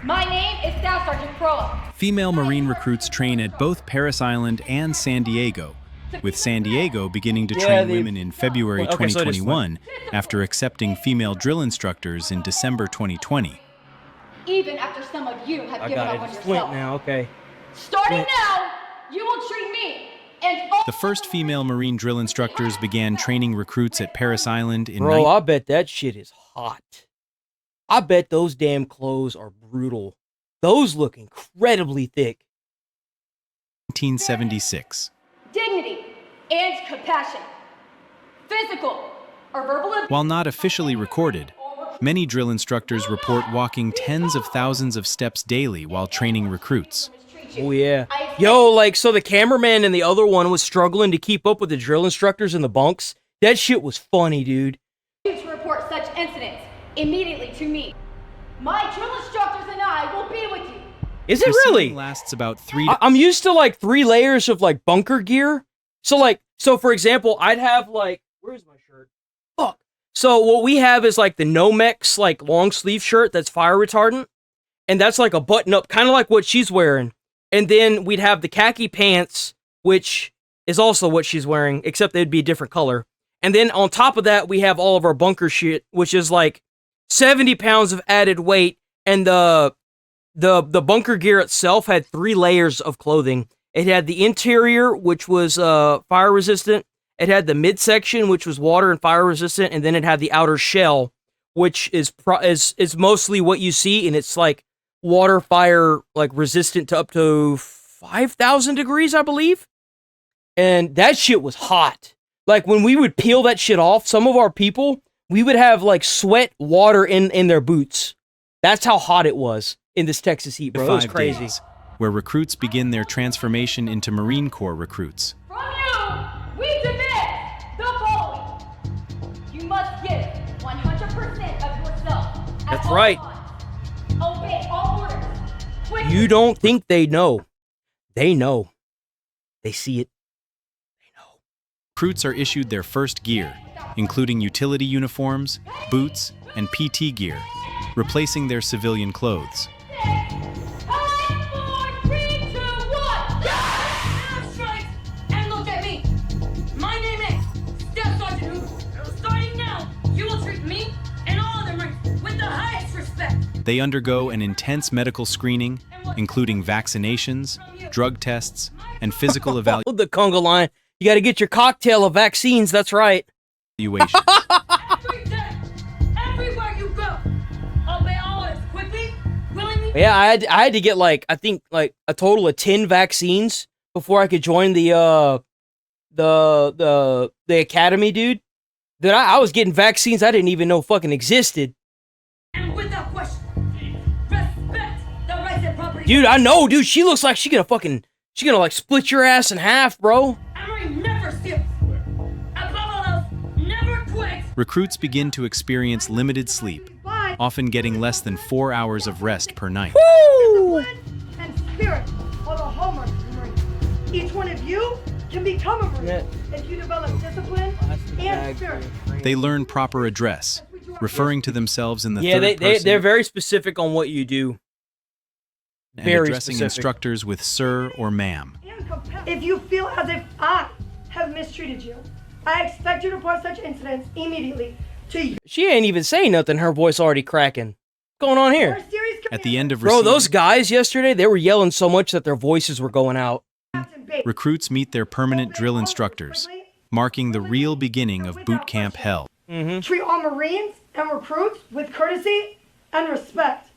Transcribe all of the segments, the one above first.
My name is Staff Sergeant Crow. Female Marine recruits train at both Parris Island and San Diego, with San Diego beginning to train women in February 2021 after accepting female drill instructors in December 2020. Even after some of you have given up on yourself. Now, okay. Starting now, you will treat me and all. The first female Marine drill instructors began training recruits at Parris Island in Bro, I bet that shit is hot. I bet those damn clothes are brutal. Those look incredibly thick. 1976. Dignity and compassion. Physical or verbal abuse. While not officially recorded, many drill instructors report walking tens of thousands of steps daily while training recruits. Oh, yeah. Yo, like, so the cameraman in the other one was struggling to keep up with the drill instructors in the bunks. That shit was funny, dude. To report such incidents immediately to me. My drill instructors and I will be with you. Is it really? Lasts about 3 I'm used to like 3 layers of like bunker gear. So for example, I'd have like, where's my shirt? Fuck. So what we have is like the Nomex like long sleeve shirt that's fire retardant. And that's like a button up, kind of like what she's wearing. And then we'd have the khaki pants, which is also what she's wearing, except they'd be a different color. And then on top of that, we have all of our bunker shit, which is like 70 pounds of added weight. And the bunker gear itself had 3 layers of clothing. It had the interior, which was fire resistant. It had the midsection, which was water and fire resistant. And then it had the outer shell, which is mostly what you see. And it's like water, fire, like resistant to up to 5,000 degrees, I believe. And that shit was hot. Like when we would peel that shit off, some of our people, we would have like sweat, water in their boots. That's how hot it was in this Texas heat, bro. It was crazy. Days, where recruits begin their transformation into Marine Corps recruits. From you, we demand the following. You must give 100% of yourself. That's right. Obey all orders. Quickly. You don't think they know. They know. They see it. They know. Recruits are issued their first gear, including utility uniforms, boots, and PT gear, replacing their civilian clothes. 5, 4, 3, 2, 1. Strike and look at me. My name is Staff Sergeant Hoover. Starting now, you will treat me and all other Marines with the highest respect. They undergo an intense medical screening, including vaccinations, drug tests, and physical evaluations. The conga line. You got to get your cocktail of vaccines. That's right. Every day, everywhere you go, obey all orders quickly, willingly. Yeah, I had to get like, I think like a total of 10 vaccines before I could join the academy, dude. That I was getting vaccines I didn't even know fucking existed. And without question, respect the rights and property. Dude, I know, dude. She looks like she gonna like split your ass in half, bro. Emery never skips. Above all else, never quits. Recruits begin to experience limited sleep, often getting less than 4 hours of rest per night. Woo! And spirit are the hallmarks of the Marine. Each one of you can become a Marine if you develop discipline and spirit. They learn proper address, referring to themselves in the Yeah, third person, they're very specific on what you do. and very addressing specific. instructors with sir or ma'am. If you feel as if I have mistreated you, I expect you to report such incidents immediately to you. She ain't even saying nothing. Her voice already cracking. What's going on here? At the end of Bro, those guys yesterday, they were yelling so much that their voices were going out. recruits meet their permanent drill instructors, marking the real beginning of boot camp hell. Treat all Marines and recruits with courtesy and respect.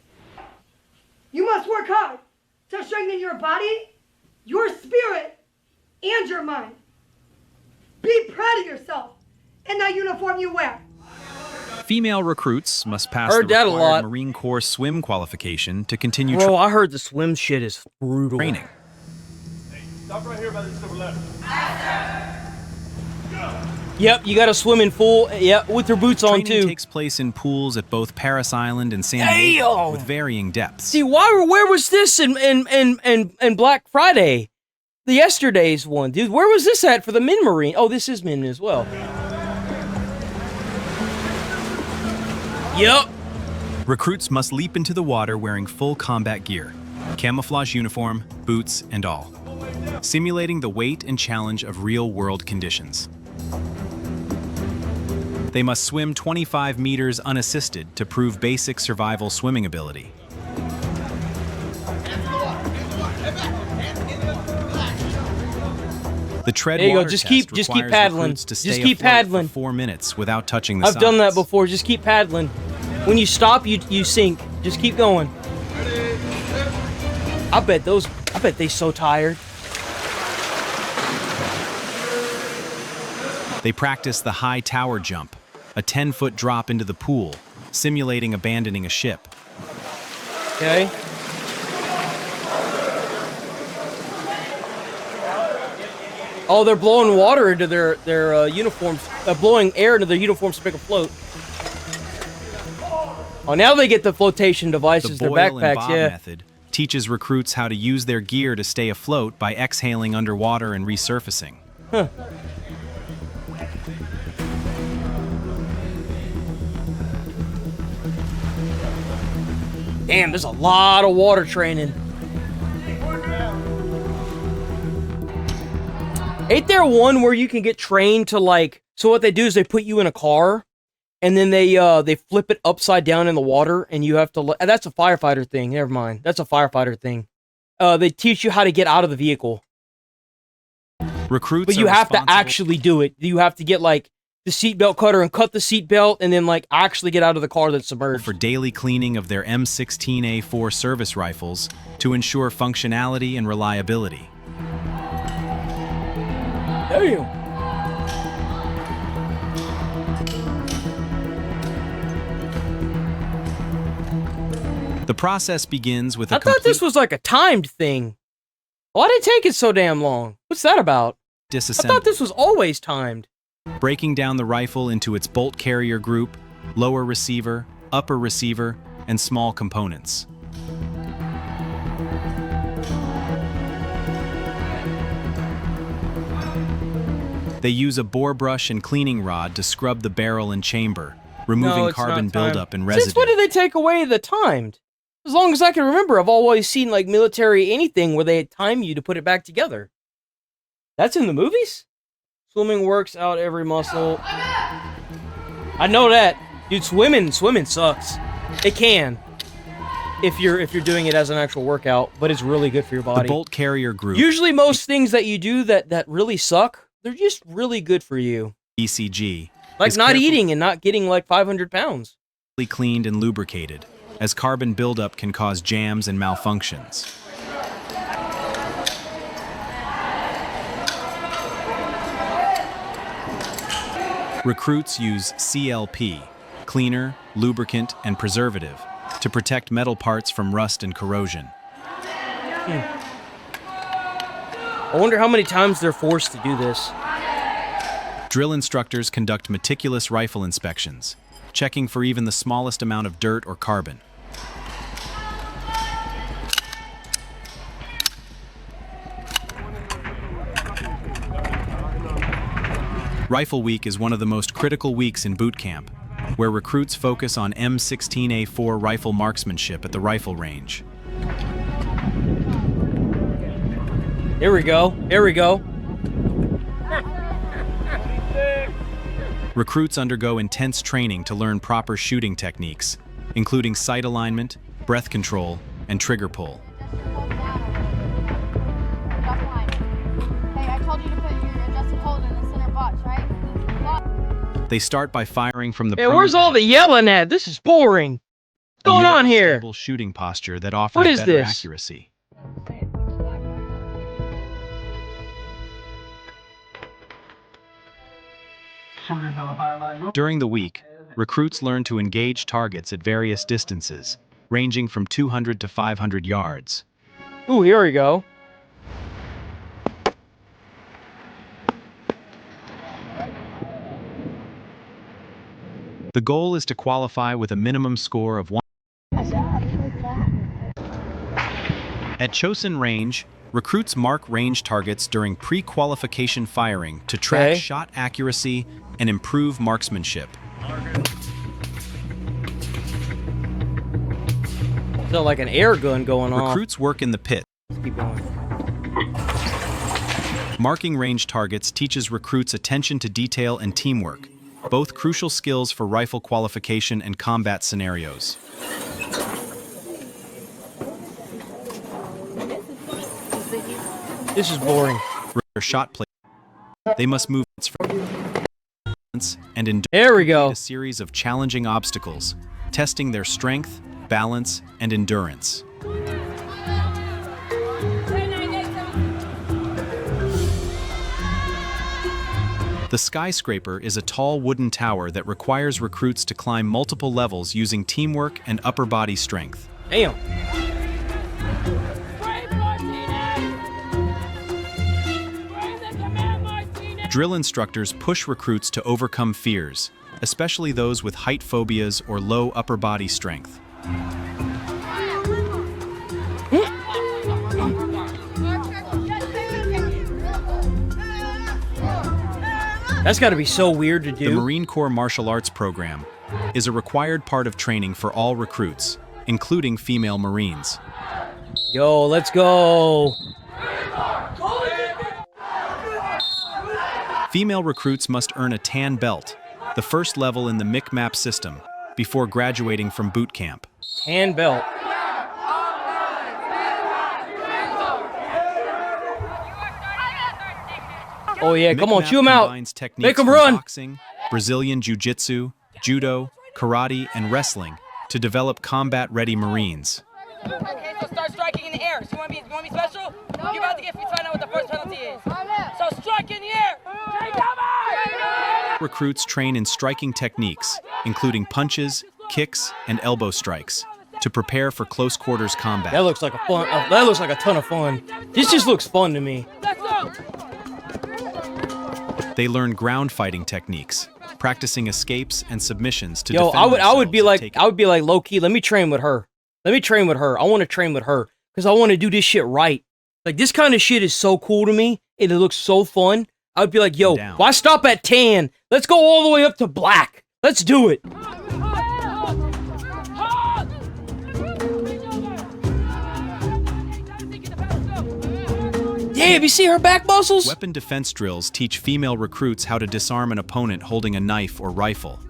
You must work hard to strengthen your body, your spirit, and your mind. Be proud of yourself in that uniform you wear. Female recruits must pass Heard the that a required lot. Marine Corps swim qualification to continue Bro, I heard the swim shit is brutal. training. Stop right here by the silver ladder. Yep, you gotta swim in full, yep, with your boots on Training too. takes place in pools at both Parris Island and San Diego with varying depths. See, where was this in Black Friday? The yesterday's one, dude. Where was this at for the Min Marine? Oh, this is Min as well. Yep. Recruits must leap into the water wearing full combat gear, camouflage uniform, boots, and all, simulating the weight and challenge of real-world conditions. They must swim 25 meters unassisted to prove basic survival swimming ability. The tread There you go. water Just test keep requires paddling. recruits to Just stay keep afloat paddling. for 4 minutes without touching the I've sides. done that before. Just keep paddling. When you stop, you sink. Just keep going. I bet they so tired. They practice the high tower jump, a 10-foot drop into the pool, simulating abandoning a ship. Okay. Oh, they're blowing water into their uniforms, blowing air into their uniforms to make them float. Oh, now they get the flotation devices, The their boil and backpacks, bob yeah. method teaches recruits how to use their gear to stay afloat by exhaling underwater and resurfacing. Huh. Damn, there's a lot of water training. Ain't there one where you can get trained to like? So what they do is they put you in a car, and then they flip it upside down in the water, and you have to. That's a firefighter thing. Never mind. That's a firefighter thing. They teach you how to get out of the vehicle, Recruits but you are have to responsible actually do it. You have to get like the seatbelt cutter and cut the seatbelt, and then like actually get out of the car that's submerged. for daily cleaning of their M16A4 service rifles to ensure functionality and reliability. Damn. The process begins with a I thought this was like a timed thing. Why did it take it so damn long? What's that about? I disassembly, thought this was always timed. breaking down the rifle into its bolt carrier group, lower receiver, upper receiver, and small components. They use a bore brush and cleaning rod to scrub the barrel and chamber, removing it's carbon not timed. buildup and Since residue. when did they take away the timed? As long as I can remember, I've always seen like military anything where they time you to put it back together. That's in the movies? Swimming works out every muscle. I know that. Dude, swimming sucks. It can. If you're doing it as an actual workout, but it's really good for your The body. bolt carrier group, Usually most things that you do that really suck, they're just really good for you. ECG, Like is not carefully eating and not getting like 500 pounds. cleaned and lubricated, as carbon buildup can cause jams and malfunctions. Recruits use CLP, cleaner, lubricant, and preservative, to protect metal parts from rust and corrosion. I wonder how many times they're forced to do this. Drill instructors conduct meticulous rifle inspections, checking for even the smallest amount of dirt or carbon. Rifle Week is one of the most critical weeks in boot camp, where recruits focus on M16A4 rifle marksmanship at the rifle range. Here we go. Here we go. Recruits undergo intense training to learn proper shooting techniques, including sight alignment, breath control, and trigger pull. Hey, I told you to put your adjusted hold in the center box, right? They start by firing from the Hey, where's all the yelling at? This is boring. What's going on here? stable shooting posture that offers What is better this? accuracy. During the week, recruits learn to engage targets at various distances, ranging from 200 to 500 yards. Ooh, here we go. The goal is to qualify with a minimum score of 1. At Chosin Range, recruits mark range targets during pre-qualification firing to track Okay. shot accuracy and improve marksmanship. Felt like an air gun going on. Recruits work in the pit. Keep going. Marking range targets teaches recruits attention to detail and teamwork, both crucial skills for rifle qualification and combat scenarios. This is boring. Shot play. They must move and endure There we go. a series of challenging obstacles, testing their strength, balance, and endurance. The skyscraper is a tall wooden tower that requires recruits to climb multiple levels using teamwork and upper body strength. Damn. Drill instructors push recruits to overcome fears, especially those with height phobias or low upper body strength. That's got to be so weird to do. The Marine Corps Martial Arts Program is a required part of training for all recruits, including female Marines. Yo, let's go. Female recruits must earn a tan belt, the first level in the MIC-MAP system, before graduating from boot camp. Tan belt. Oh yeah, come on, chew them out. Make them run. Boxing, Brazilian Jiu-Jitsu, Judo, Karate, and wrestling to develop combat-ready Marines. Okay, so start striking in the air. So you want to be special? You're about to get free find out what the first penalty is. So strike in the air. Take cover! Recruits train in striking techniques, including punches, kicks, and elbow strikes, to prepare for close quarters combat. That looks like a fun. That looks like a ton of fun. This just looks fun to me. Let's go! They learn ground fighting techniques, practicing escapes and submissions to Yo, defend I would themselves be and like, take- I would be like, low key. Let me train with her. Let me train with her. I want to train with her because I want to do this shit right. Like this kind of shit is so cool to me, and it looks so fun. I would be like, yo, Down. why stop at tan? Let's go all the way up to black. Let's do it. Damn, you see her back muscles? Weapon defense drills teach female recruits how to disarm an opponent holding a knife or rifle.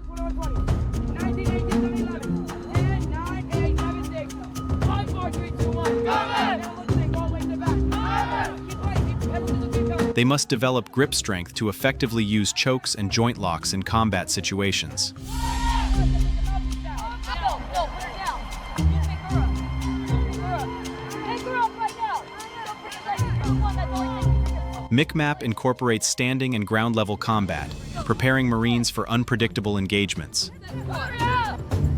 They must develop grip strength to effectively use chokes and joint locks in combat situations. MIC-MAP incorporates standing and ground-level combat, preparing Marines for unpredictable engagements.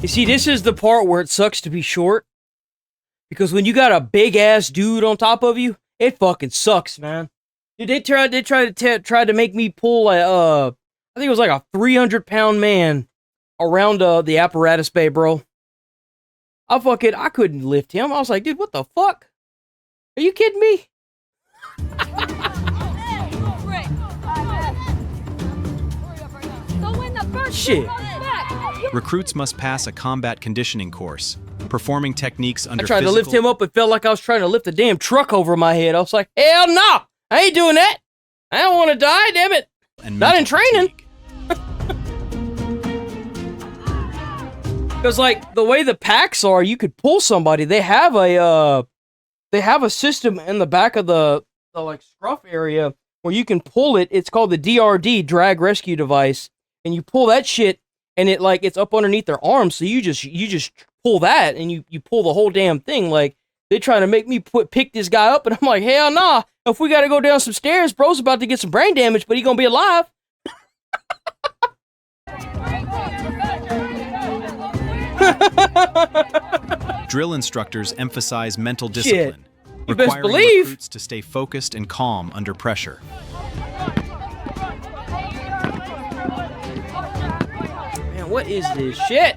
You see, this is the part where it sucks to be short. Because when you got a big-ass dude on top of you, it fucking sucks, man. Dude, they tried to make me pull a, I think it was like a 300-pound man around the apparatus bay, bro. I couldn't lift him. I was like, dude, what the fuck? Are you kidding me? Shit. Recruits must pass a combat conditioning course, performing techniques under I tried to lift him up. It felt like I was trying to lift a damn truck over my head. I was like, hell no! I ain't doing that! I don't want to die, damn it! and Not in mental training! fatigue. Because, like, the way the packs are, you could pull somebody. They have a system in the back of the like, scruff area where you can pull it. It's called the DRD, Drag Rescue Device. And you pull that shit, and it's up underneath their arms, so you just pull that, and you pull the whole damn thing. Like, they trying to make me pick this guy up, and I'm like, hell nah. If we gotta go down some stairs, bro's about to get some brain damage, but he gonna be alive. Drill instructors emphasize mental Shit. discipline, You best requiring believe. recruits to stay focused and calm under pressure. Man, what is this shit?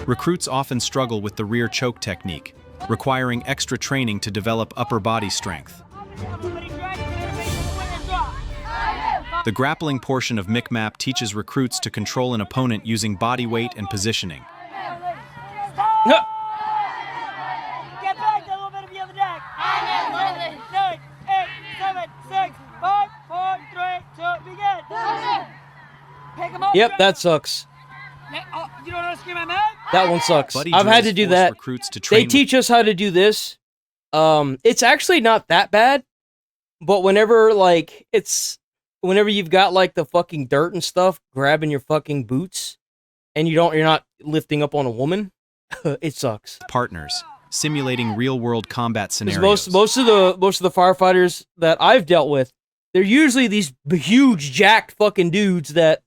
Recruits often struggle with the rear choke technique, requiring extra training to develop upper body strength. The grappling portion of MIC-MAP teaches recruits to control an opponent using body weight and positioning. Get back, a little bit of the other deck. 9, 8, 7, 6, 5, 4, 3, 2, begin. Pick 'em up. Yep, that sucks. You don't know how to scream at me? That one sucks. Buddy I've had drills to do force that. recruits to They train teach us how to do this. It's actually not that bad, but whenever you've got like the fucking dirt and stuff grabbing your fucking boots, and you're not lifting up on a woman, it sucks. partners, simulating real-world combat scenarios. Most of the firefighters that I've dealt with, they're usually these huge jacked fucking dudes that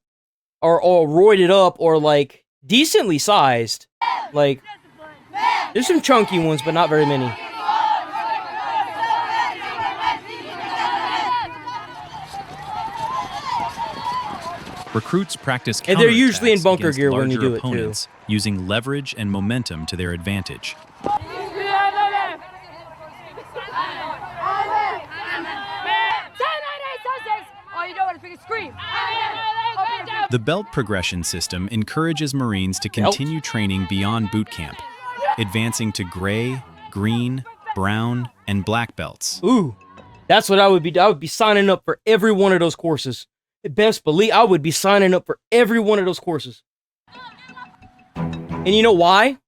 are all roided up or like decently sized. Like, there's some chunky ones, but not very many. Recruits practice And they're usually in counterattacks bunker against gear when you larger do it, too. opponents, using leverage and momentum to their advantage. All you do is freaking scream. The belt progression system encourages Marines to continue training beyond boot camp, advancing to gray, green, brown, and black belts. Ooh, that's what I would be. I would be signing up for every one of those courses. Best believe I would be signing up for every one of those courses. And you know why?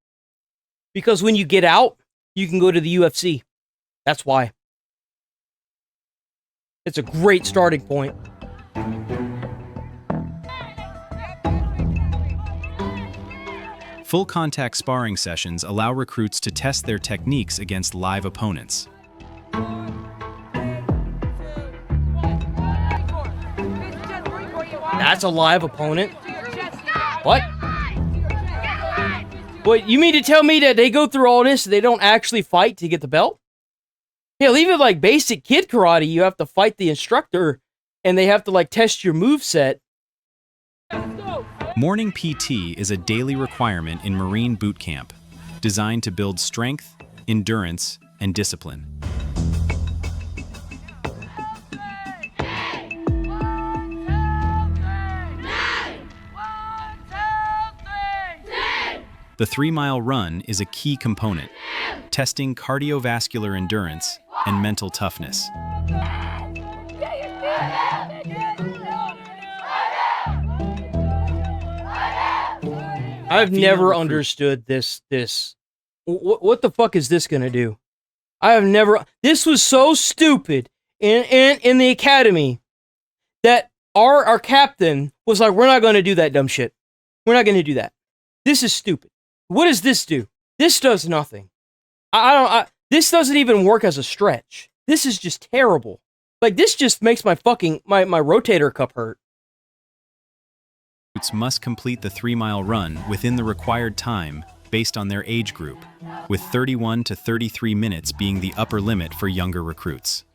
Because when you get out, you can go to the UFC. That's why. It's a great starting point. Full contact sparring sessions allow recruits to test their techniques against live opponents. That's a live opponent. What? What, you mean to tell me that they go through all this and they don't actually fight to get the belt? Yeah, even like basic kid karate, you have to fight the instructor and they have to like test your moveset. Morning PT is a daily requirement in Marine boot camp, designed to build strength, endurance, and discipline. The 3-mile run is a key component, testing cardiovascular endurance and mental toughness. I've never understood this. What the fuck is this gonna do? I have never. This was so stupid in the academy that our captain was like, "We're not gonna do that dumb shit. We're not gonna do that. This is stupid. What does this do? This does nothing. This doesn't even work as a stretch. This is just terrible. Like, this just makes my fucking my rotator cuff hurt." Recruits must complete the 3-mile run within the required time based on their age group, with 31 to 33 minutes being the upper limit for younger recruits.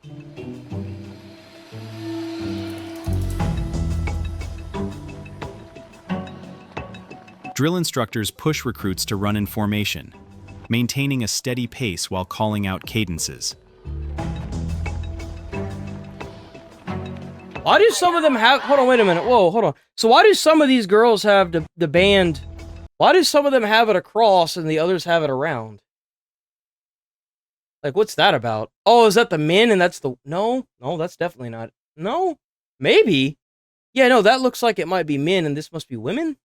Drill instructors push recruits to run in formation, maintaining a steady pace while calling out cadences. Why do some of them have... Hold on, wait a minute. Whoa, hold on. So why do some of these girls have the band... Why do some of them have it across and the others have it around? Like, what's that about? Oh, is that the men and that's the... No, that's definitely not... No? Maybe? Yeah, no, that looks like it might be men and this must be women?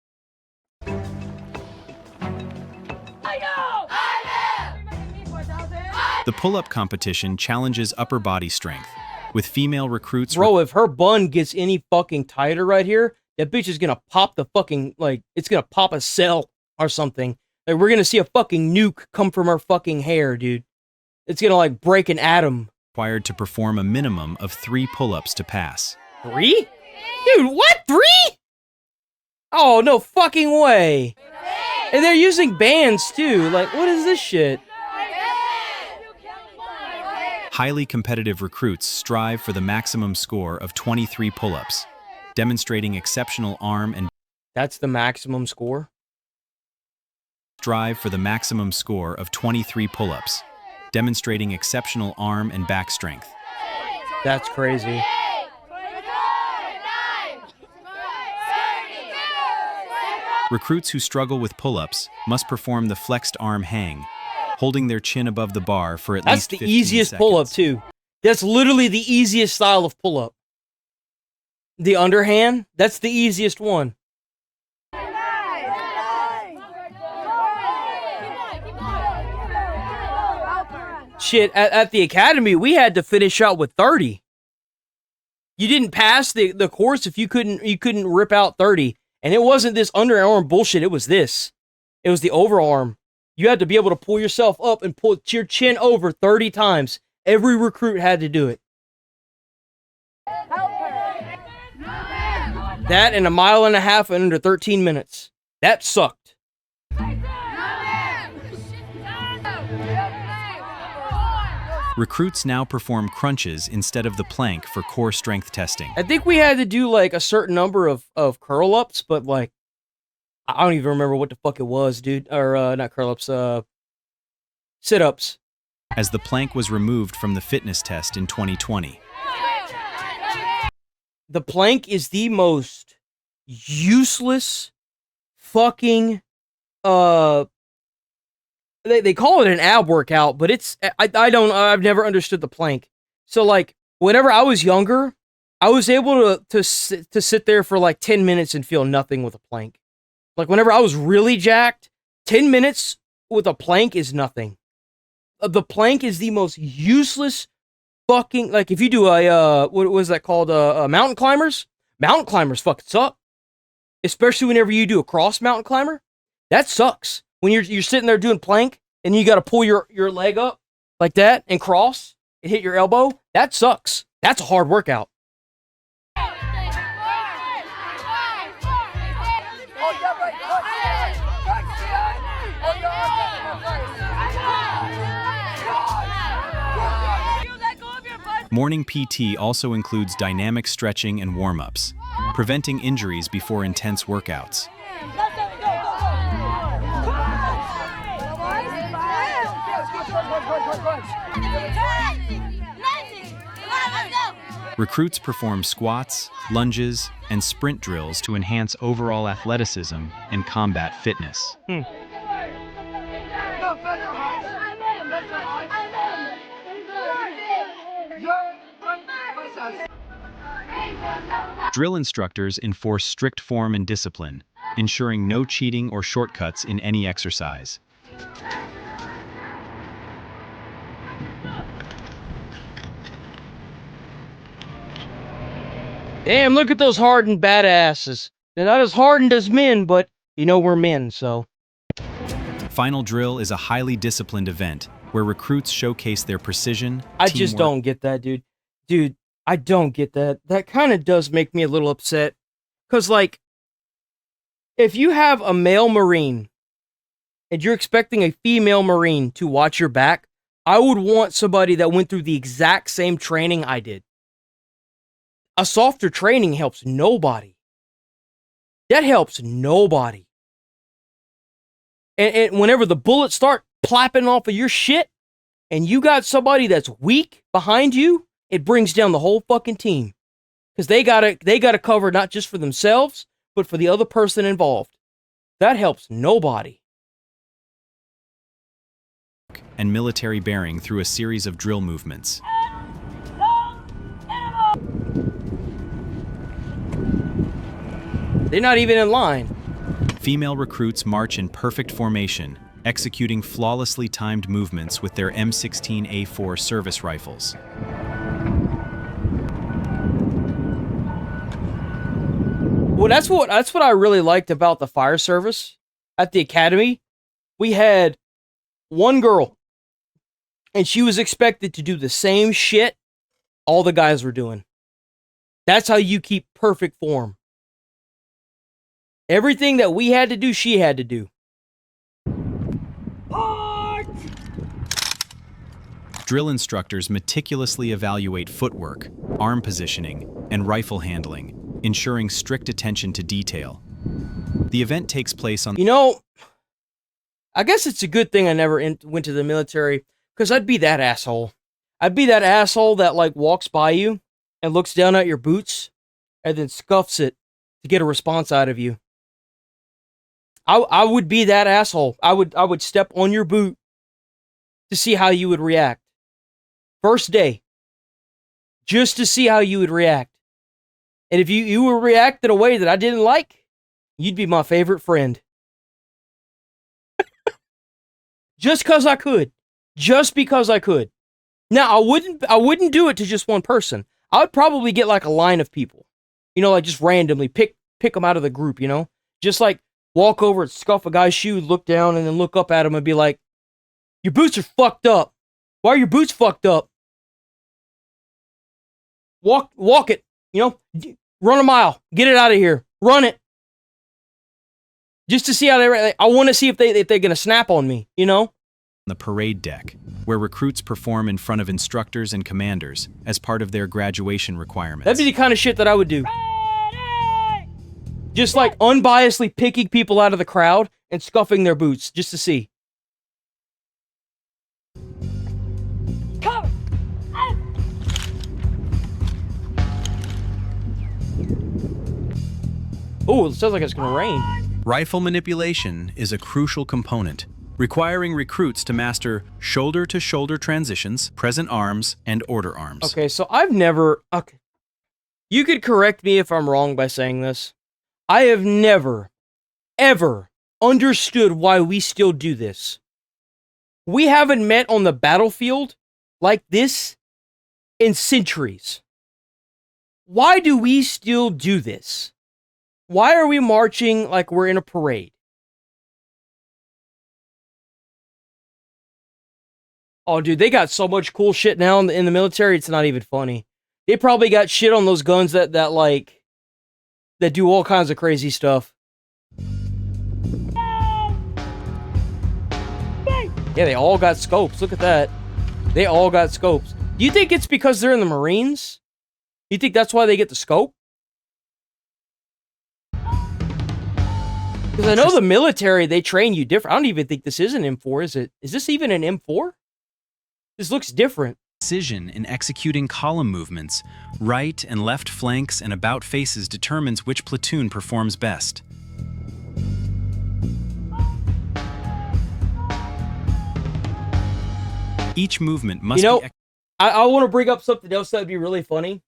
The pull-up competition challenges upper body strength, with female recruits... Bro, if her bun gets any fucking tighter right here, that bitch is gonna pop the fucking, like, it's gonna pop a cell or something. Like, we're gonna see a fucking nuke come from her fucking hair, dude. It's gonna, like, break an atom. Required to perform a minimum of 3 pull-ups to pass. 3? Dude, what? 3? Oh, no fucking way. And they're using bands, too. Like, what is this shit? Highly competitive recruits strive for the maximum score of 23 pull-ups, demonstrating exceptional arm and... That's the maximum score? Strive for the maximum score of 23 pull-ups, demonstrating exceptional arm and back strength. That's crazy. Recruits who struggle with pull-ups must perform the flexed arm hang, holding their chin above the bar for at least 15 That's the easiest seconds. pull-up, too. That's literally the easiest style of pull-up. The underhand, that's the easiest one. Shit, at the academy, we had to finish out with 30. You didn't pass the course if you couldn't rip out 30. And it wasn't this underarm bullshit, it was this. It was the overarm. You had to be able to pull yourself up and pull your chin over 30 times. Every recruit had to do it. That and a mile and a half in under 13 minutes. That sucked. Recruits now perform crunches instead of the plank for core strength testing. I think we had to do like a certain number of curl-ups, but like, I don't even remember what the fuck it was, dude. Or not curl-ups, sit-ups. As the plank was removed from the fitness test in 2020. The plank is the most useless fucking, they call it an ab workout, but it's, I've never understood the plank. So like, whenever I was younger, I was able to sit there for like 10 minutes and feel nothing with a plank. Like whenever I was really jacked, 10 minutes with a plank is nothing. The plank is the most useless fucking, like if you do a, what was that called, mountain climbers? Mountain climbers fucking suck. Especially whenever you do a cross mountain climber. That sucks. When you're sitting there doing plank, and you gotta pull your leg up like that, and cross, and hit your elbow, that sucks. That's a hard workout. Morning PT also includes dynamic stretching and warm-ups, preventing injuries before intense workouts. Recruits perform squats, lunges, and sprint drills to enhance overall athleticism and combat fitness. Drill instructors enforce strict form and discipline, ensuring no cheating or shortcuts in any exercise. Damn, look at those hardened badasses. They're not as hardened as men, but you know we're men, so. Final drill is a highly disciplined event where recruits showcase their precision, I just teamwork. don't get that, dude. Dude, I don't get that. That kind of does make me a little upset. Because, like, if you have a male Marine and you're expecting a female Marine to watch your back, I would want somebody that went through the exact same training I did. A softer training helps nobody. That helps nobody. And whenever the bullets start plapping off of your shit, and you got somebody that's weak behind you, it brings down the whole fucking team. Because they gotta cover not just for themselves, but for the other person involved. That helps nobody. And military bearing through a series of drill movements. They're not even in line. Female recruits march in perfect formation, executing flawlessly timed movements with their M16A4 service rifles. Well, that's what I really liked about the fire service at the academy. We had one girl, and she was expected to do the same shit all the guys were doing. That's how you keep perfect form. Everything that we had to do, she had to do. Drill instructors meticulously evaluate footwork, arm positioning, and rifle handling, ensuring strict attention to detail. The event takes place on... You know, I guess it's a good thing I never went to the military, because I'd be that asshole. I'd be that asshole that, like, walks by you and looks down at your boots and then scuffs it to get a response out of you. I would be that asshole. I would step on your boot to see how you would react. First day. Just to see how you would react. And if you would react in a way that I didn't like, you'd be my favorite friend. Just because I could. Just because I could. Now, I wouldn't do it to just one person. I would probably get like a line of people. You know, like just randomly pick them out of the group, you know? Just like walk over and scuff a guy's shoe, look down, and then look up at him and be like, your boots are fucked up. Why are your boots fucked up? Walk it, you know? Run a mile. Get it out of here. Run it. Just to see how I want to see if they're going to snap on me, you know? The parade deck, where recruits perform in front of instructors and commanders as part of their graduation requirements. That'd be the kind of shit that I would do. Just like unbiasedly picking people out of the crowd and scuffing their boots just to see. Cover. Oh, it sounds like it's going to rain. Rifle manipulation is a crucial component, requiring recruits to master shoulder-to-shoulder transitions, present arms, and order arms. Okay, so I've never... Okay. You could correct me if I'm wrong by saying this. I have never, ever understood why we still do this. We haven't met on the battlefield like this in centuries. Why do we still do this? Why are we marching like we're in a parade? Oh, dude, they got so much cool shit now in the military, it's not even funny. They probably got shit on those guns that do all kinds of crazy stuff. Yeah, they all got scopes. Look at that. They all got scopes. Do you think it's because they're in the Marines? You think that's why they get the scope? Because I know the military, they train you different. I don't even think this is an M4, is it? Is this even an M4? This looks different. Precision in executing column movements, right and left flanks and about faces determines which platoon performs best. Each movement must be... I want to bring up something else that would be really funny.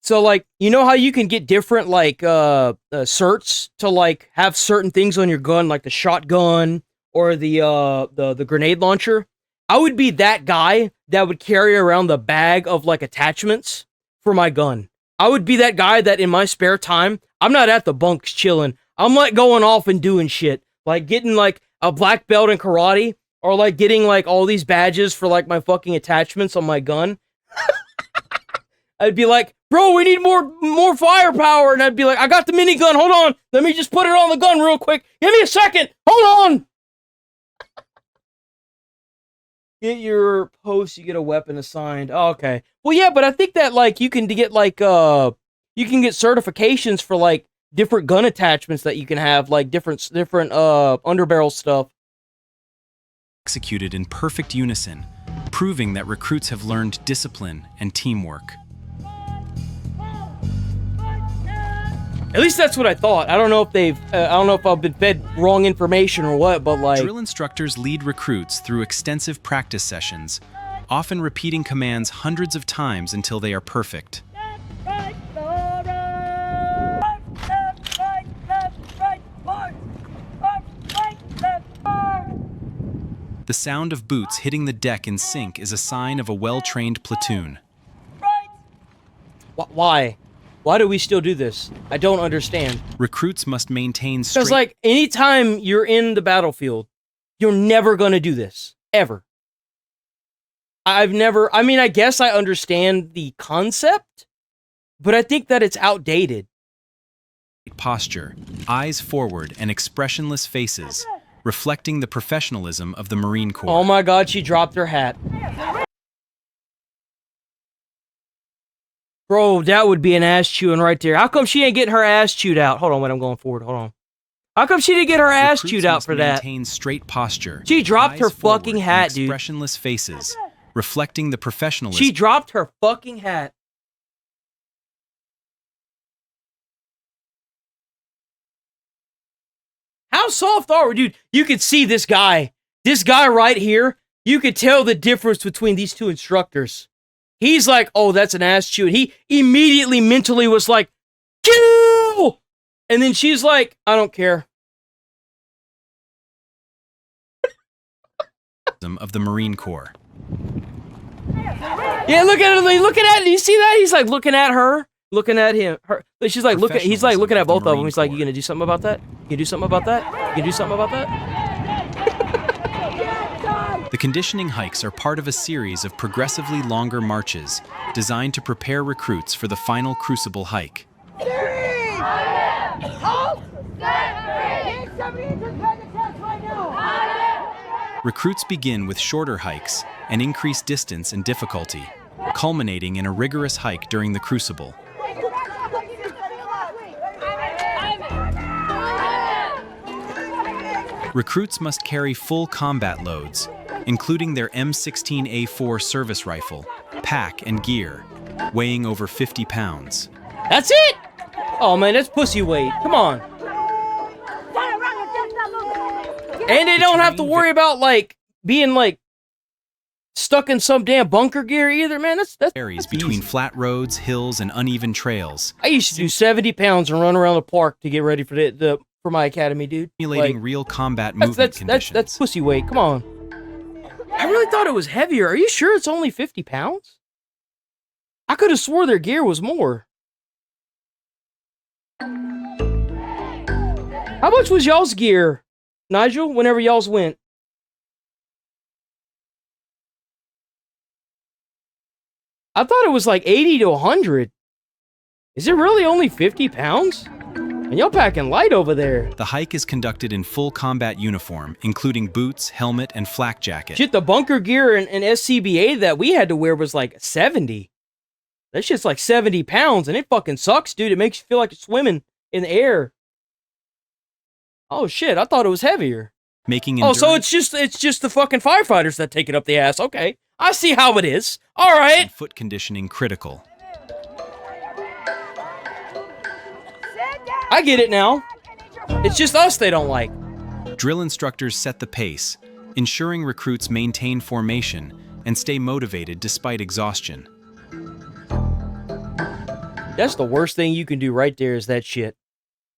So, like, you know how you can get different, like, certs to, like, have certain things on your gun, like the shotgun or the grenade launcher? I would be that guy that would carry around the bag of, like, attachments for my gun. I would be that guy that in my spare time, I'm not at the bunks chilling. I'm, like, going off and doing shit. Like, getting, like, a black belt in karate, or, like, getting, like, all these badges for, like, my fucking attachments on my gun. I'd be like, bro, we need more firepower. And I'd be like, I got the minigun. Hold on. Let me just put it on the gun real quick. Give me a second. Hold on. Get your post, you get a weapon assigned. Oh, okay. Well, yeah, but I think that, like, you can get, like, you can get certifications for, like, different gun attachments that you can have, like, different underbarrel stuff. Executed in perfect unison, proving that recruits have learned discipline and teamwork. At least that's what I thought. I don't know if I don't know if I've been fed wrong information or what, but like... Drill instructors lead recruits through extensive practice sessions, often repeating commands hundreds of times until they are perfect. The sound of boots hitting the deck in sync is a sign of a well-trained platoon. Why? Why do we still do this? I don't understand. Recruits must maintain straight... Because, like, anytime you're in the battlefield, you're never going to do this. Ever. I mean, I guess I understand the concept, but I think that it's outdated. Posture, eyes forward, and expressionless faces, reflecting the professionalism of the Marine Corps. Oh my God, she dropped her hat. Bro, that would be an ass chewing right there. How come she ain't getting her ass chewed out? Hold on, wait, I'm going forward. Hold on. How come she didn't get her ass chewed out for that? Maintain straight posture. She dropped her fucking hat, dude. Expressionless faces, reflecting the professionalism. She dropped her fucking hat. how soft are we, dude? You could see this guy right here. You could tell the difference between these two instructors. He's like, oh, that's an ass chew. And he immediately mentally was like, kill! And then she's like, I don't care. Of the Marine Corps. Yeah, look at it. Looking at it. You see that? He's like looking at her, looking at him. Her. She's like looking. He's like looking at both of them. He's like, "You gonna do something about that? You do something about that? You do something about that?" The conditioning hikes are part of a series of progressively longer marches designed to prepare recruits for the final crucible hike. Recruits begin with shorter hikes and increase distance and difficulty, culminating in a rigorous hike during the crucible. Recruits must carry full combat loads, including their M16A4 service rifle, pack, and gear, weighing over 50 pounds. That's it? Oh man, that's pussy weight. Come on. And they don't have to worry about like being like stuck in some damn bunker gear either, man. That's varies between flat roads, hills, and uneven trails. I used to do 70 pounds and run around the park to get ready for for my academy, dude. Simulating like, real combat movement conditions. That's pussy weight. Come on. I really thought it was heavier. Are you sure it's only 50 pounds? I could have swore their gear was more. How much was y'all's gear, Nigel, whenever y'all's went? I thought it was like 80 to 100. Is it really only 50 pounds? And y'all packing light over there. The hike is conducted in full combat uniform, including boots, helmet, and flak jacket. Shit, the bunker gear and SCBA that we had to wear was like 70. That shit's like 70 pounds, and it fucking sucks, dude. It makes you feel like you're swimming in the air. Oh shit, I thought it was heavier. So it's just the fucking firefighters that take it up the ass. Okay, I see how it is. All right. And foot conditioning critical. I get it now. It's just us they don't like. Drill instructors set the pace, ensuring recruits maintain formation and stay motivated despite exhaustion. That's the worst thing you can do right there is that shit.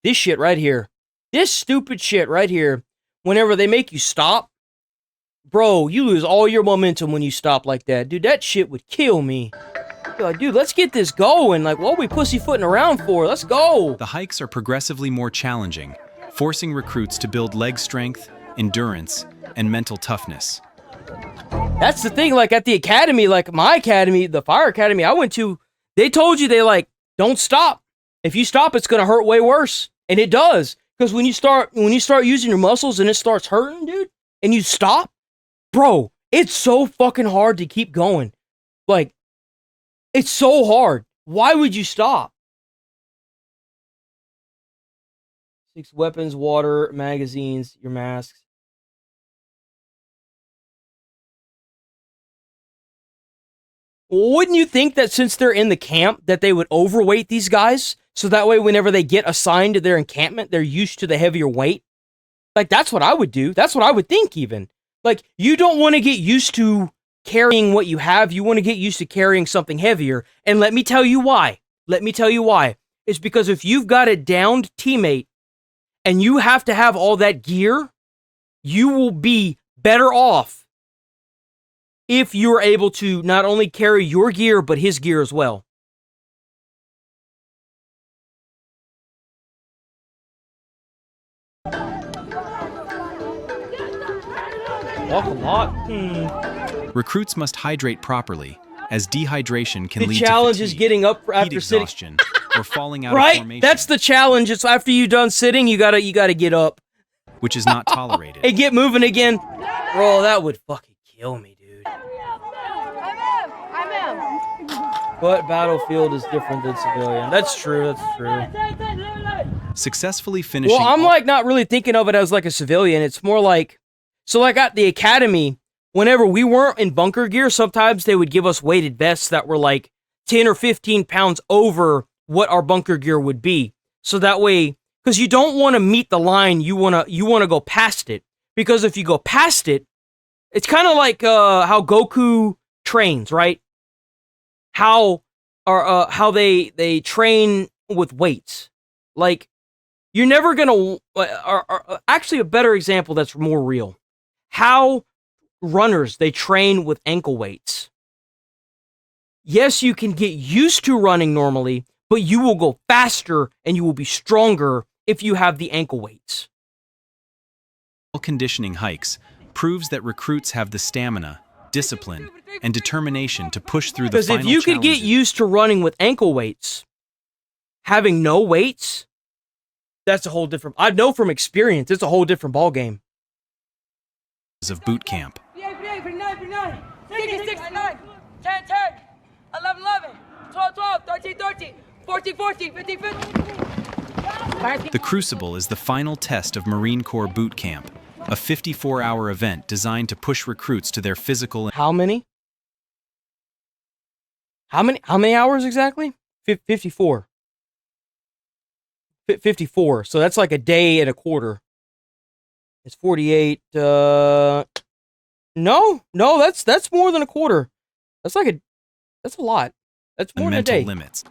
This shit right here. This stupid shit right here. Whenever they make you stop, bro, you lose all your momentum when you stop like that. Dude, that shit would kill me. You're like, dude, let's get this going. Like, what are we pussyfooting around for? Let's go. The hikes are progressively more challenging, forcing recruits to build leg strength, endurance, and mental toughness. That's the thing, like at the academy, like my academy, the fire academy I went to, they told you, they like, don't stop. If you stop, it's gonna hurt way worse. And it does. Because when you start using your muscles and it starts hurting, dude, and you stop, bro, it's so fucking hard to keep going. Like, it's so hard. Why would you stop? 6 weapons, water, magazines, your masks. Wouldn't you think that since they're in the camp that they would overweight these guys? So that way whenever they get assigned to their encampment, they're used to the heavier weight? Like, that's what I would do. That's what I would think even. Like, you don't want to get used to carrying what you have. You want to get used to carrying something heavier. And let me tell you why. It's because if you've got a downed teammate and you have to have all that gear, you will be better off if you're able to not only carry your gear, but his gear as well. Walk a lot. Recruits must hydrate properly, as dehydration can lead to the challenge fatigue, is getting up after heat sitting. exhaustion, or falling out Right? of formation. That's the challenge. It's after you're done sitting, you gotta get up. Which is not tolerated. And get moving again. Bro, that would fucking kill me, dude. I'm in. But battlefield is different than civilian. That's true. Successfully finishing. Well, I'm like not really thinking of it as like a civilian. It's more like, so like at the academy, whenever we weren't in bunker gear, sometimes they would give us weighted vests that were like 10 or 15 pounds over what our bunker gear would be. So that way Because you don't want to meet the line, you want to go past it. Because if you go past it, it's kind of like how Goku trains, right? How they train with weights. Like, you're never gonna. Actually, a better example that's more real. How runners, they train with ankle weights. Yes, you can get used to running normally, but you will go faster and you will be stronger if you have the ankle weights. Conditioning hikes proves that recruits have the stamina, discipline, and determination to push through the final challenges. Because if you could get used to running with ankle weights, having no weights, that's a whole different... I know from experience, it's a whole different ballgame. Of boot camp. 9, 6, 9, 10, 10, 11, 11, 12, 12, 13, 13, 14, 14, 15, 15. The Crucible is the final test of Marine Corps boot camp, a 54-hour event designed to push recruits to their physical... How many? How many hours exactly? 54. 54. So that's like a day and a quarter. It's 48. No, that's more than a quarter. That's a lot. That's more than a day. Limits.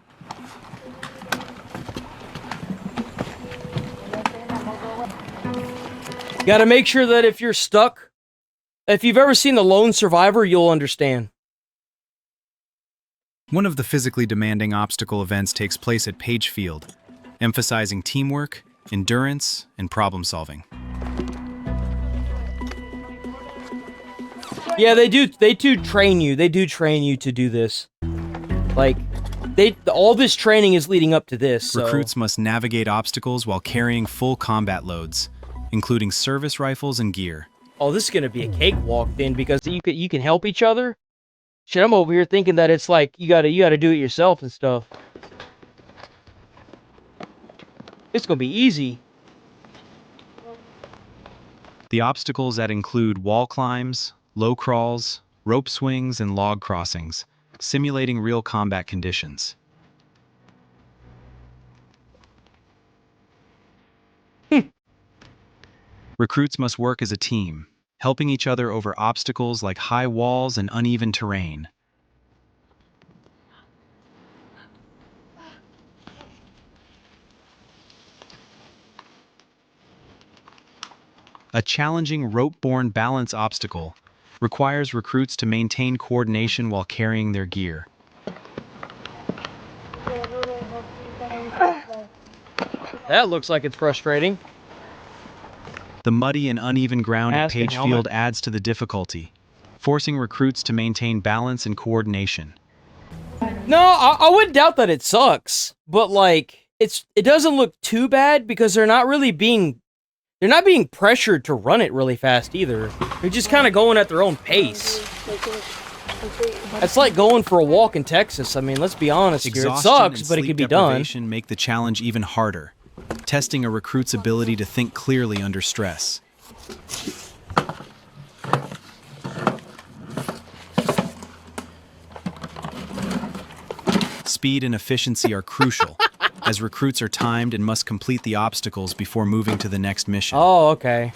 You gotta make sure that if you're stuck, if you've ever seen The Lone Survivor, you'll understand. One of the physically demanding obstacle events takes place at Page Field, emphasizing teamwork, endurance, and problem solving. Yeah, they do train you. They do train you to do this. Like, all this training is leading up to this. So. Recruits must navigate obstacles while carrying full combat loads, including service rifles and gear. Oh, this is gonna be a cakewalk then, because you can help each other. Shit, I'm over here thinking that it's like you gotta do it yourself and stuff. It's gonna be easy. The obstacles that include wall climbs, low crawls, rope swings, and log crossings, simulating real combat conditions. Recruits must work as a team, helping each other over obstacles like high walls and uneven terrain. A challenging rope-borne balance obstacle requires recruits to maintain coordination while carrying their gear. That looks like it's frustrating. The muddy and uneven ground at Mask and Page helmet. Field adds to the difficulty, forcing recruits to maintain balance and coordination. No, I wouldn't doubt that it sucks, but like it doesn't look too bad because they're not being pressured to run it really fast either. They're just kind of going at their own pace. It's like going for a walk in Texas. I mean, let's be honest here. It Exhaustion sucks, and but it sleep can be done. deprivation make the challenge even harder, testing a recruit's ability to think clearly under stress. Speed and efficiency are crucial, as recruits are timed and must complete the obstacles before moving to the next mission. Oh, okay.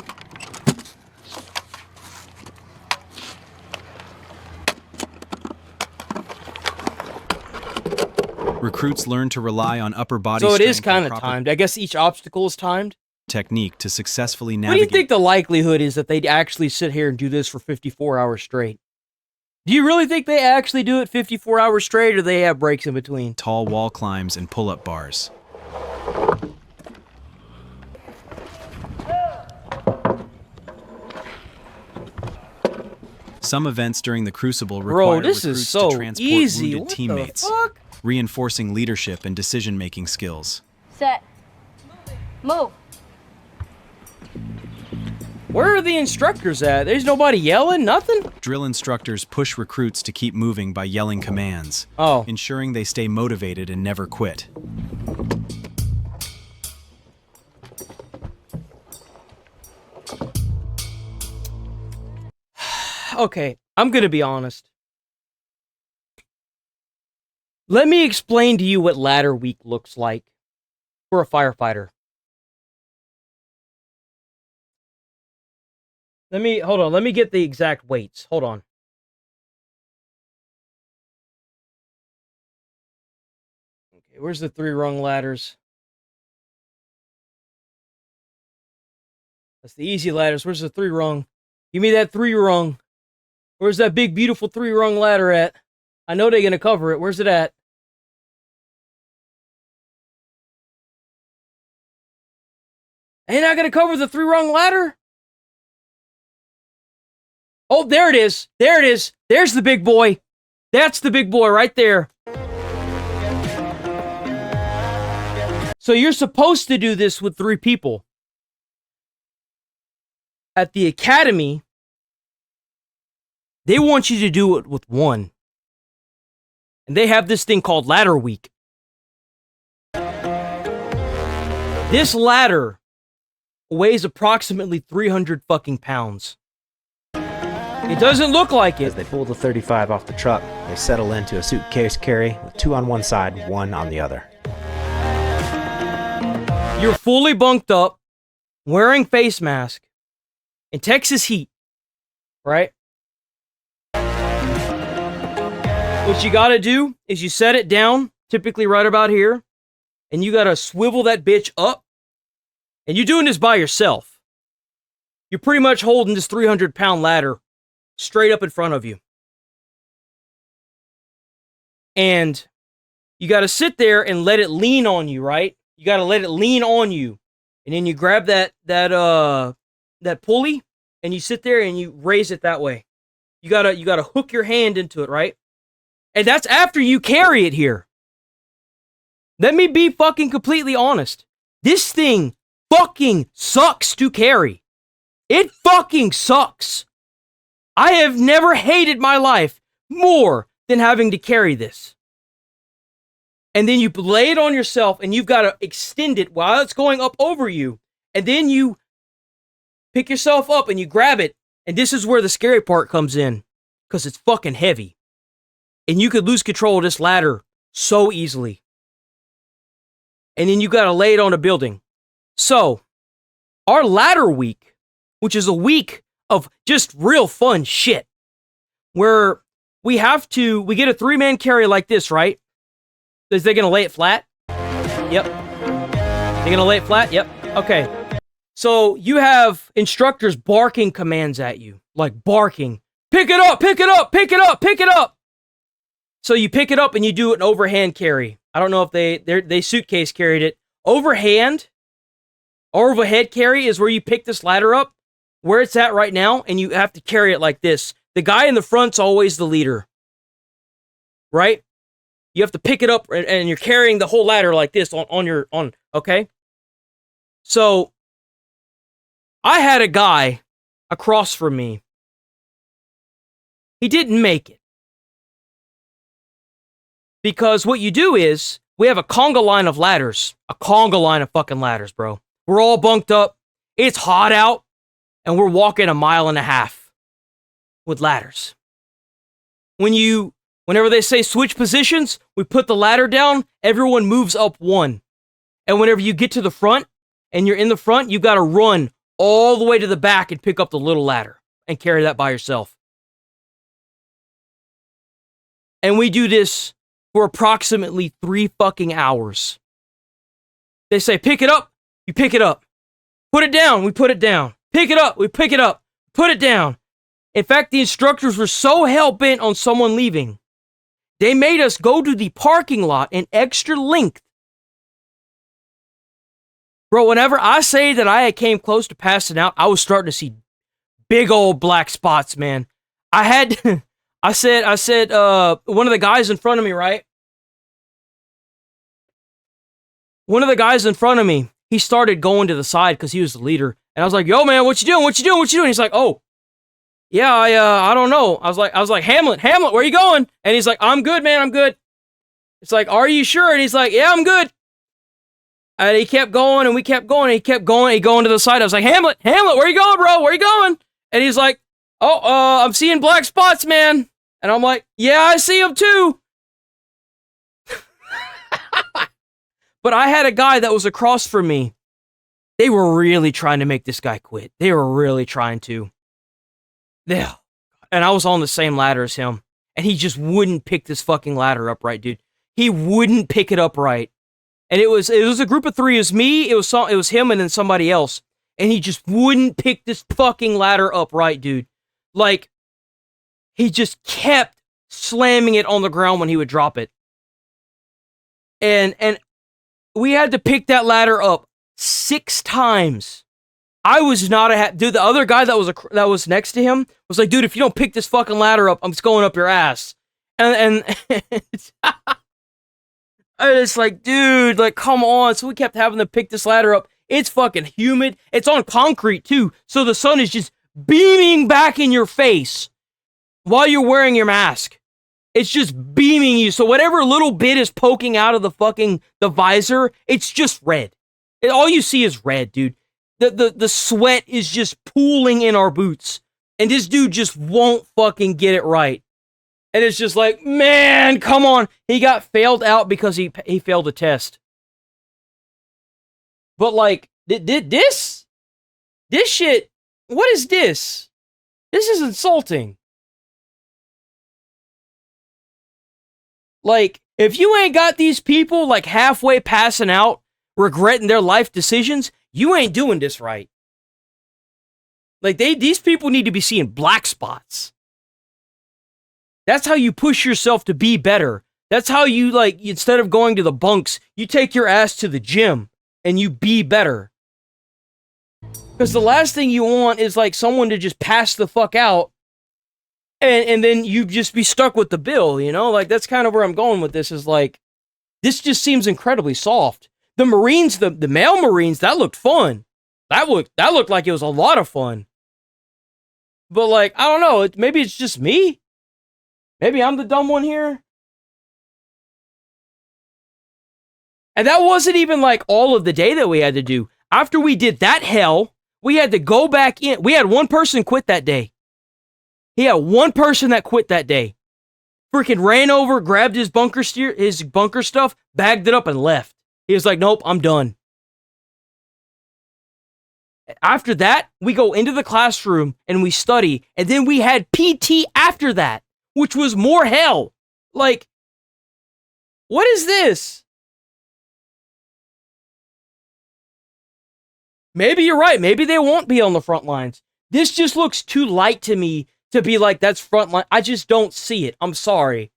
Recruits learn to rely on upper body So it strength is kind and of proper timed. I guess each obstacle is timed. technique to successfully What do navigate. you think the likelihood is that they'd actually sit here and do this for 54 hours straight? Do you really think they actually do it 54 hours straight, or they have breaks in between? Tall wall climbs and pull-up bars. Some events during the Crucible require Bro, this recruits is so to transport easy. wounded What teammates, the fuck? reinforcing leadership and decision-making skills. Set. Move. Where are the instructors at? There's nobody yelling? Nothing? Drill instructors push recruits to keep moving by yelling commands, Oh. ensuring they stay motivated and never quit. Okay, I'm gonna be honest. Let me explain to you what ladder week looks like for a firefighter. hold on. Let me get the exact weights. Hold on. Okay, where's the 3-rung ladders? That's the easy ladders. Where's the 3-rung? Give me that 3-rung. Where's that big, beautiful 3-rung ladder at? I know they're gonna cover it. Where's it at? Ain't I gonna cover the 3-rung ladder? Oh, there it is. There it is. There's the big boy. That's the big boy right there. So you're supposed to do this with 3 people. At the academy, they want you to do it with 1. And they have this thing called ladder week. This ladder weighs approximately 300 fucking pounds. It doesn't look like it. As they pull the 35 off the truck, they settle into a suitcase carry with 2 on one side, 1 on the other. You're fully bunked up, wearing face mask, in Texas heat, right? What you gotta do is you set it down, typically right about here, and you gotta swivel that bitch up, and you're doing this by yourself. You're pretty much holding this 300-pound ladder straight up in front of you. And you gotta sit there and let it lean on you, right? You gotta let it lean on you. And then you grab that pulley, and you sit there and you raise it that way. You gotta hook your hand into it, right? And that's after you carry it here. Let me be fucking completely honest. This thing fucking sucks to carry. It fucking sucks. I have never hated my life more than having to carry this. And then you lay it on yourself, and you've got to extend it while it's going up over you. And then you pick yourself up and you grab it. And this is where the scary part comes in, because it's fucking heavy. And you could lose control of this ladder so easily. And then you got to lay it on a building. So, our ladder week, which is a week of just real fun shit, where we get a 3-man carry like this, right? Is they gonna lay it flat? Yep. They gonna lay it flat? Yep. Okay. So you have instructors barking commands at you, like barking. Pick it up, pick it up, pick it up, pick it up. So you pick it up and you do an overhand carry. I don't know if they suitcase carried it. Overhead carry is where you pick this ladder up, where it's at right now, and you have to carry it like this. The guy in the front's always the leader, right? You have to pick it up, and you're carrying the whole ladder like this okay? So, I had a guy across from me. He didn't make it. Because what you do is, we have a conga line of ladders. A conga line of fucking ladders, bro. We're all bunked up. It's hot out. And we're walking 1.5 miles with ladders. Whenever they say switch positions, we put the ladder down, everyone moves up 1. And whenever you get to the front, and you're in the front, you gotta run all the way to the back and pick up the little ladder and carry that by yourself. And we do this for approximately 3 fucking hours. They say, pick it up, you pick it up. Put it down, we put it down. Pick it up, we pick it up. Put it down. In fact, the instructors were so hell-bent on someone leaving, they made us go to the parking lot an extra length. Bro, whenever I say that I came close to passing out, I was starting to see big old black spots, man. I said, one of the guys in front of me, right? One of the guys in front of me, he started going to the side because he was the leader. And I was like, yo, man, what you doing? What you doing? What you doing? He's like, oh, yeah, I don't know. I was like, Hamlet, where you going? And he's like, I'm good, man, I'm good. It's like, are you sure? And he's like, yeah, I'm good. And he kept going, and we kept going, and he kept going, and he going to the side. I was like, Hamlet, where you going, bro? Where you going? And he's like, I'm seeing black spots, man. And I'm like, yeah, I see them too. But I had a guy that was across from me. They were really trying to make this guy quit. They were really trying to. Yeah. And I was on the same ladder as him. And he just wouldn't pick this fucking ladder up right, dude. He wouldn't pick it up right. And it was a group of 3. It was me, it was him, and then somebody else. And he just wouldn't pick this fucking ladder up right, dude. Like, he just kept slamming it on the ground when he would drop it. And we had to pick that ladder up 6 times. I was not dude. The other guy that was next to him was like, dude, if you don't pick this fucking ladder up, I'm just going up your ass. And it's like, dude, like, come on. So we kept having to pick this ladder up. It's fucking humid. It's on concrete too, so the sun is just beaming back in your face while you're wearing your mask. It's just beaming you. So whatever little bit is poking out of the visor, it's just red. All you see is red, dude. The sweat is just pooling in our boots. And this dude just won't fucking get it right. And it's just like, man, come on. He got failed out because he failed a test. But like, this shit, what is this? This is insulting. Like, if you ain't got these people like halfway passing out, regretting their life decisions, you ain't doing this right. Like, these people need to be seeing black spots. That's how you push yourself to be better. That's how you, like, instead of going to the bunks, you take your ass to the gym and you be better. Because the last thing you want is, like, someone to just pass the fuck out and then you just be stuck with the bill, you know? Like, that's kind of where I'm going with this, is like, this just seems incredibly soft. The Marines, the male Marines, that looked fun. That looked like it was a lot of fun. But, like, I don't know, maybe it's just me. Maybe I'm the dumb one here. And that wasn't even, like, all of the day that we had to do. After we did that hell, we had to go back in. We had one person quit that day. He had one person that quit that day. Freaking ran over, grabbed his bunker stuff, bagged it up, and left. He was like, nope, I'm done. After that, we go into the classroom and we study. And then we had PT after that, which was more hell. Like, what is this? Maybe you're right. Maybe they won't be on the front lines. This just looks too light to me to be like, that's front line. I just don't see it. I'm sorry.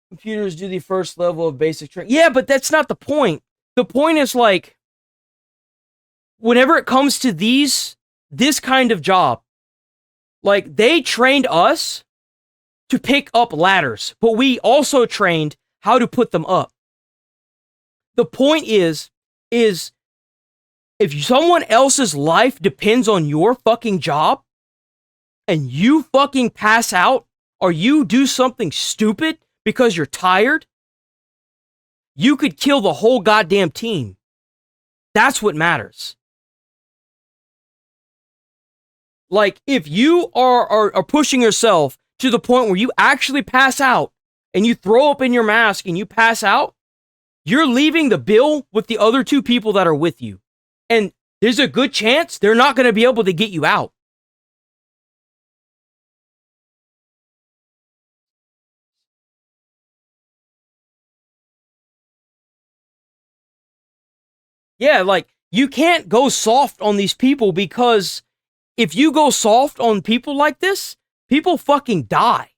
Computers do the first level of basic training. Yeah, but that's not the point. The point is, like, whenever it comes to this kind of job, like, they trained us to pick up ladders, but we also trained how to put them up. The point is if someone else's life depends on your fucking job and you fucking pass out or you do something stupid because you're tired, you could kill the whole goddamn team. That's what matters. Like, if you are pushing yourself to the point where you actually pass out and you throw up in your mask and you pass out, you're leaving the bill with the other 2 people that are with you. And there's a good chance they're not going to be able to get you out. Yeah, like, you can't go soft on these people, because if you go soft on people like this, people fucking die.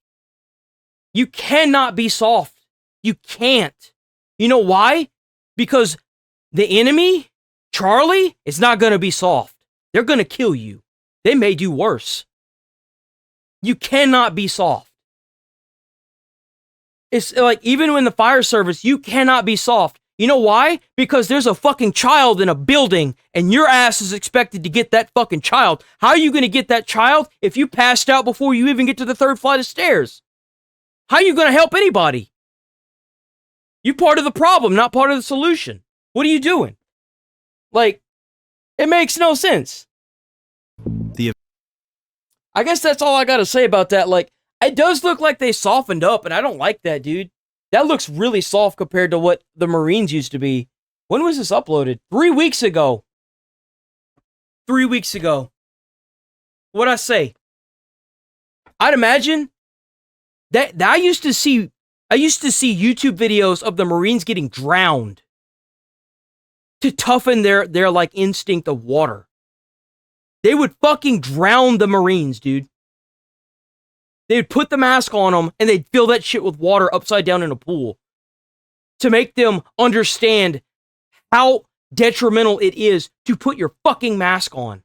You cannot be soft. You can't. You know why? Because the enemy, Charlie, is not going to be soft. They're going to kill you. They may do worse. You cannot be soft. It's like, even in the fire service, you cannot be soft. You know why? Because there's a fucking child in a building and your ass is expected to get that fucking child. How are you going to get that child if you passed out before you even get to the 3rd flight of stairs? How are you going to help anybody? You're part of the problem, not part of the solution. What are you doing? Like, it makes no sense. I guess that's all I got to say about that. Like, it does look like they softened up, and I don't like that, dude. That looks really soft compared to what the Marines used to be. When was this uploaded? 3 weeks ago. 3 weeks ago. What'd I say? I'd imagine that I used to see YouTube videos of the Marines getting drowned to toughen their like instinct of water. They would fucking drown the Marines, dude. They'd put the mask on them and they'd fill that shit with water upside down in a pool to make them understand how detrimental it is to put your fucking mask on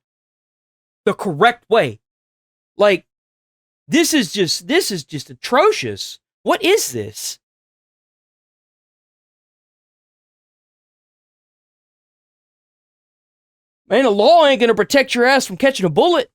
the correct way. Like, this is just atrocious. What is this? Man, the law ain't gonna protect your ass from catching a bullet.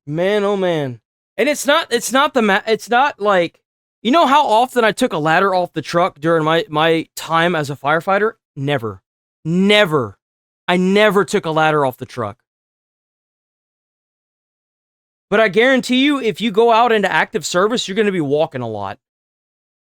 Man, oh man. And it's not like, you know how often I took a ladder off the truck during my time as a firefighter? Never. Never. I never took a ladder off the truck. But I guarantee you, if you go out into active service, you're going to be walking a lot.